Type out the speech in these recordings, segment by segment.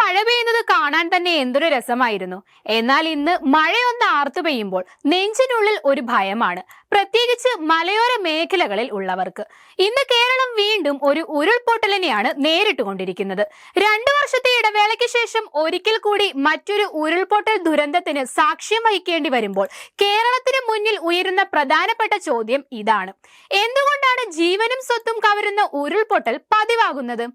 മഴ പെയ്യുന്നത് കാണാൻ തന്നെ എന്തൊരു രസമായിരുന്നു. എന്നാൽ ഇന്ന് മഴയൊന്ന് ആർത്തു പെയ്യുമ്പോൾ നെഞ്ചിനുള്ളിൽ ഒരു ഭയമാണ്, പ്രത്യേകിച്ച് മലയോര മേഖലകളിൽ ഉള്ളവർക്ക്. ഇന്ന് കേരളം വീണ്ടും ഒരു ഉരുൾപൊട്ടലിനെയാണ് നേരിട്ടുകൊണ്ടിരിക്കുന്നത്. 2 വർഷത്തെ ഇടവേളയ്ക്ക് ശേഷം ഒരിക്കൽ കൂടി മറ്റൊരു ഉരുൾപൊട്ടൽ ദുരന്തത്തിന് സാക്ഷ്യം വഹിക്കേണ്ടി വരുമ്പോൾ കേരളത്തിന് മുന്നിൽ ഉയരുന്ന പ്രധാനപ്പെട്ട ചോദ്യം ഇതാണ്: എന്തുകൊണ്ടാണ് ജീവനും സ്വത്തും കവരുന്ന ഉരുൾപൊട്ടൽ പതിവാകുന്നത്?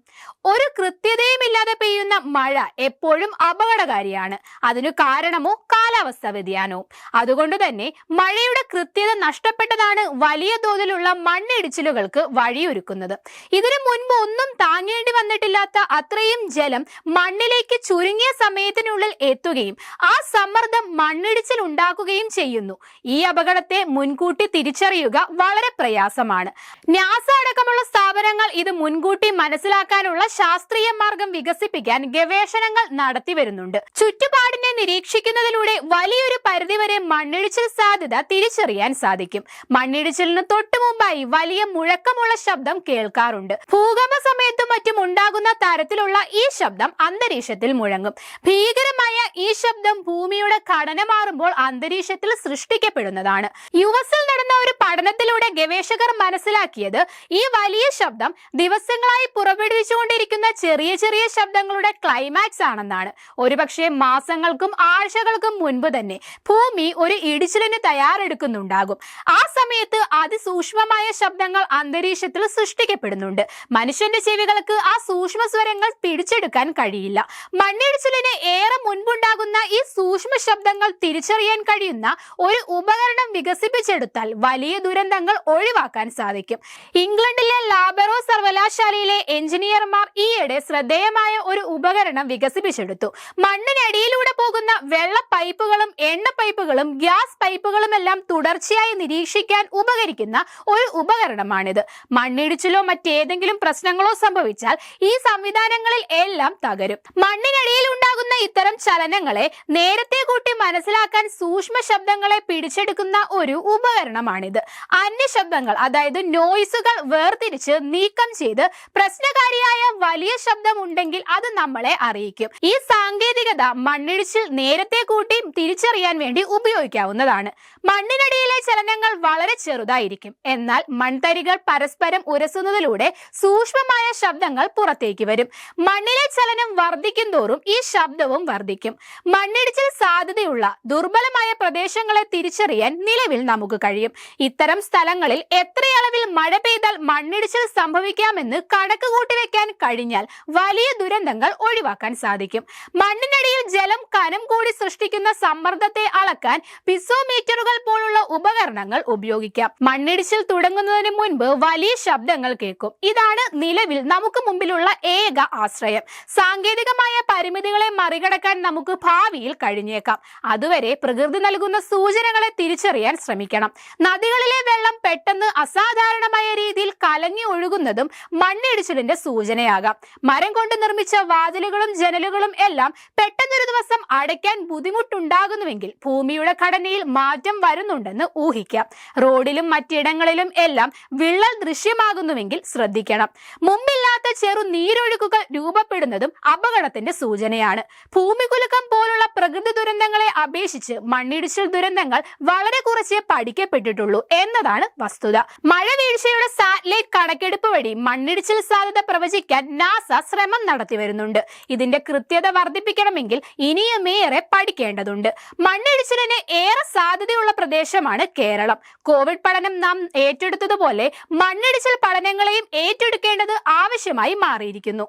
ഒരു കൃത്യതയുമില്ലാതെ പെയ്യുന്ന മഴ എപ്പോഴും അപകടകാരിയാണ്. അതിനു കാരണമോ കാലാവസ്ഥാ വ്യതിയാനവും. അതുകൊണ്ട് തന്നെ മഴയുടെ കൃത്യത നഷ്ടപ്പെട്ടതാണ് വലിയ തോതിലുള്ള മണ്ണിടിച്ചിലുകൾക്ക് വഴിയൊരുക്കുന്നത്. ഇതിനു മുൻപ് ഒന്നും താങ്ങേണ്ടി വന്നിട്ടില്ലാത്ത അത്രയും ജലം മണ്ണിലേക്ക് ചുരുങ്ങിയ സമയത്തിനുള്ളിൽ എത്തുകയും ആ സമ്മർദ്ദം മണ്ണിടിച്ചിൽ ഉണ്ടാക്കുകയും ചെയ്യുന്നു. ഈ അപകടത്തെ മുൻകൂട്ടി തിരിച്ചറിയുക വളരെ പ്രയാസമാണ്. നാസ അടക്കമുള്ള സ്ഥാപനങ്ങൾ ഇത് മുൻകൂട്ടി മനസ്സിലാക്കാനുള്ള ശാസ്ത്രീയ മാർഗം വികസിപ്പിക്കാൻ ഗവേഷണങ്ങൾ നടത്തി വരുന്നുണ്ട്. ചുറ്റുപാടിനെ നിരീക്ഷിക്കുന്നതിലൂടെ വലിയൊരു പരിധിവരെ മണ്ണിടിച്ചിൽ സാധ്യത തിരിച്ചറിയാൻ സാധിക്കും. മണ്ണിടിച്ചിലിന് തൊട്ടു മുമ്പായി വലിയ മുഴക്കമുള്ള ശബ്ദം കേൾക്കാറുണ്ട്. ഭൂകമ്പ സമയത്തും മറ്റും ഉണ്ടാകുന്ന തരത്തിലുള്ള ഈ ശബ്ദം അന്തരീക്ഷത്തിൽ മുഴങ്ങും. ഭീകരമായ ഈ ശബ്ദം ഭൂമിയുടെ ഘടന മാറുമ്പോൾ അന്തരീക്ഷത്തിൽ സൃഷ്ടിക്കപ്പെടുന്നതാണ്. യുഎസിൽ നടന്ന ഒരു പഠനത്തിലൂടെ ഗവേഷകർ മനസ്സിലാക്കിയത് ഈ വലിയ ശബ്ദം ദിവസങ്ങളായി പുറപ്പെടുവിച്ചുകൊണ്ടിരിക്കുന്ന ചെറിയ ചെറിയ ശബ്ദങ്ങളുടെ ക്ലൈമാക്സ് ആണെന്നാണ്. ഒരുപക്ഷെ മാസങ്ങൾക്കും ആഴ്ചകൾക്കും മുൻപ് തന്നെ ഭൂമി ഒരു ഇടിച്ചിലിന് തയ്യാറെടുക്കുന്നുണ്ടാകും. ആ സമയത്ത് അതിസൂക്ഷ്മമായ ശബ്ദങ്ങൾ അന്തരീക്ഷത്തിൽ സൃഷ്ടിക്കപ്പെടുന്നുണ്ട്. മനുഷ്യന്റെ ചെവികൾക്ക് ആ സൂക്ഷ്മ സ്വരങ്ങൾ പിടിച്ചെടുക്കാൻ കഴിയില്ല. മണ്ണിടിച്ചിലിന് ഏറെ മുൻപുണ്ടാകുന്ന ഈ സൂക്ഷ്മ ശബ്ദങ്ങൾ തിരിച്ചറിയാൻ കഴിയുന്ന ഒരു ഉപകരണം വികസിപ്പിച്ചെടുത്താൽ വലിയ ദുരന്തങ്ങൾ ഒഴിവാക്കാൻ സാധിക്കും. ഇംഗ്ലണ്ടിലെ ലാബറോ സർവകലാശാലയിലെ എഞ്ചിനീയർമാർ ഈയിടെ ശ്രദ്ധേയമായ ഒരു ഉപകരണം വികസിപ്പിച്ചെടുത്തു. മണ്ണിനടിയിലൂടെ പോകുന്ന വെള്ള പൈപ്പുകളും എണ്ണ പൈപ്പുകളും ഗ്യാസ് പൈപ്പുകളും എല്ലാം തുടർച്ചയായി നിരീക്ഷിക്കാൻ ഉപകരിക്കുന്ന ഒരു ഉപകരണമാണിത്. മണ്ണിടിച്ചിലോ മറ്റേതെങ്കിലും പ്രശ്നങ്ങളോ സംഭവിച്ചാൽ ഈ സംവിധാനങ്ങളിൽ എല്ലാം തകരും. മണ്ണിനടിയിൽ ഉണ്ടാകുന്ന ഇത്തരം ചലനങ്ങളെ നേരത്തെ കൂട്ടി മനസ്സിലാക്കാൻ സൂക്ഷ്മ ശബ്ദങ്ങളെ പിടിച്ചെടുക്കുന്ന ഒരു ഉപകരണമാണിത്. അന്യശബ്ദങ്ങൾ, അതായത് നോയ്സുകൾ വേർതിരിച്ച് നീക്കം ചെയ്ത് പ്രശ്നകാരിയായ വലിയ ശബ്ദം ഉണ്ടെങ്കിൽ അത് നമ്മളെ അറിയിക്കും. ഈ സാങ്കേതികത മണ്ണിടിച്ചിൽ നേരത്തെ കൂട്ടി തിരിച്ചറിയാൻ വേണ്ടി ഉപയോഗിക്കാവുന്നതാണ്. മണ്ണിനടിയിലെ ചലനങ്ങൾ വളരെ ചെറുതായിരിക്കും. എന്നാൽ മൺതരികൾ പരസ്പരം ഉരസുന്നതിലൂടെ സൂക്ഷ്മമായ ശബ്ദങ്ങൾ പുറത്തേക്ക് വരും. മണ്ണിലെ ചലനം വർദ്ധിക്കും തോറും ഈ ശബ്ദവും വർദ്ധിക്കും. മണ്ണിടിച്ചിൽ സാധ്യതയുള്ള ദുർബലമായ പ്രദേശങ്ങളെ തിരിച്ചറിയാൻ നിലവിൽ നമുക്ക് കഴിയും. ഇത്തരം സ്ഥലങ്ങളിൽ എത്രയളവിൽ മഴ പെയ്താൽ മണ്ണിടിച്ചിൽ സംഭവിക്കാമെന്ന് കണക്ക് കൂട്ടിവെക്കാൻ കഴിഞ്ഞാൽ വലിയ ദുരന്തങ്ങൾ ഒഴിവാക്കാൻ സാധിക്കും. മണ്ണിനടിയിൽ ജലം കനം കൂടി സൃഷ്ടിക്കുന്ന സമ്മർദ്ദത്തെ അളക്കാൻ പിസോമീറ്ററുകൾ പോലുള്ള ഉപകരണങ്ങൾ ഉപയോഗിക്കാം. മണ്ണിടിച്ചിൽ തുടങ്ങുന്നതിന് മുൻപ് വലിയ ശബ്ദങ്ങൾ കേൾക്കും. ഇതാണ് നിലവിൽ നമുക്ക് മുമ്പിലുള്ള ഏക ആശ്രയം. സാങ്കേതികമായ പരിമിതികളെ മറികടക്കാൻ നമുക്ക് ഭാവിയിൽ കഴിഞ്ഞേക്കാം. അതുവരെ പ്രകൃതി നൽകുന്ന സൂചനകളെ തിരിച്ചറിയാൻ ശ്രമിക്കണം. നദികളിലെ വെള്ളം പെട്ടെന്ന് അസാധാരണമായ രീതിയിൽ കലങ്ങി ഒഴുകുന്നതും മണ്ണിടിച്ചിലിന്റെ സൂചനയാകാം. മരം കൊണ്ട് നിർമ്മിച്ച വാതിലുകളും ജനലുകളും എല്ലാം പെട്ടെന്നൊരു ദിവസം അടയ്ക്കാൻ ബുദ്ധിമുട്ടുണ്ടാകുന്നുവെങ്കിൽ ഭൂമിയുടെ ഘടനയിൽ മാറ്റം വരുന്നുണ്ടെന്ന് ഊഹിക്കാം. റോഡിലും മറ്റിടങ്ങളിലും എല്ലാം വിള്ളൽ ദൃശ്യമാകുന്നുവെങ്കിൽ ശ്രദ്ധിക്കണം. മുമ്പില്ലാത്ത ചെറു നീരൊഴുക്കുകൾ രൂപപ്പെടുന്നതും അപകടത്തിന്റെ സൂചനയാണ്. ഭൂമികുലുക്കം പോലുള്ള പ്രകൃതി ദുരന്തങ്ങളെ അപേക്ഷിച്ച് മണ്ണിടിച്ചിൽ ദുരന്തങ്ങൾ വളരെ കുറച്ചേ പഠിക്കപ്പെട്ടിട്ടുള്ളൂ എന്നതാണ് വസ്തുത. മഴവീഴ്ചയുടെ സാറ്റലൈറ്റ് കണക്കെടുപ്പ് വഴി മണ്ണിടിച്ചിൽ സാധ്യത പ്രവചിക്കാൻ നാസ ശ്രമം നടത്തി വരുന്നുണ്ട്. ഇതിന്റെ കൃത്യത വർദ്ധിപ്പിക്കണമെങ്കിൽ ഇനിയുമേറെ പഠിക്കേണ്ടതുണ്ട്. മണ്ണിടിച്ചിലിന് ഏറെ സാധ്യതയുള്ള പ്രദേശമാണ് കേരളം. കോവിഡ് പഠനം നാം ഏറ്റെടുത്തതുപോലെ മണ്ണിടിച്ചിൽ പഠനങ്ങളെയും ഏറ്റെടുക്കേണ്ടത് ആവശ്യമായി മാറിയിരിക്കുന്നു.